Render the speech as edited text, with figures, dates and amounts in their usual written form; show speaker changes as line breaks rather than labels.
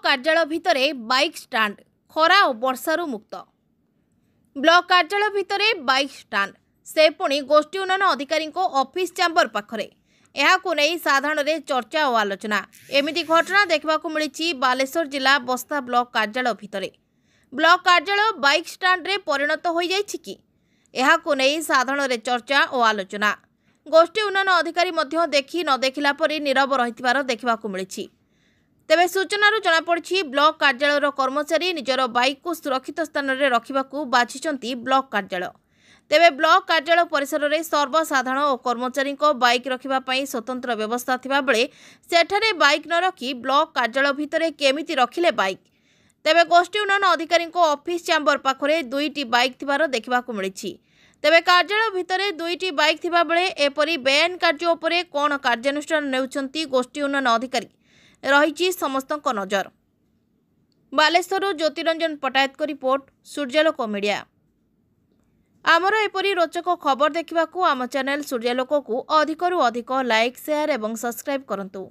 कार्यालय भितर bike stand खरा और वर्षारू मुक्त। ब्लॉक कार्यालय भितर बाइक स्टाण्ड से पुणी गोष्ठी उन्नयन अधिकारी ऑफिस चैम्बर पाखरे यहाकू नहीं साधारण चर्चा और आलोचना। एमिति घटना देखा मिली बालेश्वर जिला बस्ता ब्लॉक कार्यालय भितर। ब्लॉक कार्यालय बाइक स्टाण्ड रे परिणत हो जाइछि कि यहाकू नहीं साधारण चर्चा और आलोचना। गोष्ठी उन्नयन अधिकारी मध्य देखि न देखिला परि नीरव रहिथिबार देखिबाकू मिलिछि। तेबे सूचनारू जनापड़ी ब्लॉक कार्यालय कर्मचारी निजर बाइक को सुरक्षित स्थान में रखा बाछिंट ब्लॉक कार्यालय। तेबे ब्लॉक कार्यालय परिसर में सर्वसाधारण और कर्मचारी बाइक रखापी स्वतंत्र व्यवस्था थिबा बेले सेठारे बाइक न रखी ब्लॉक कार्यालय भितर केमिति रखिले बाइक। तेबे गोष्ठी उन्नयन अधिकारी ऑफिस चैम्बर पाखरे 2टी बाइक थिबार देखिबाकू मिलिछि। तेबे कार्यालय भितर 2टी बाइक थिबा बेले एपरि बेआईन कार्य उपरे कोन कार्यानुष्ठान नेउछंती गोष्ठी उन्नयन अधिकारी रही समस्त नजर। बालेश्वर ज्योतिरंजन पटायत को रिपोर्ट सूर्यालोक मीडिया। आमर एपरी रोचक खबर देखा आम चैनल सूर्यालोक को अधिकरू अधिक लाइक शेयर और सब्सक्राइब करंतु।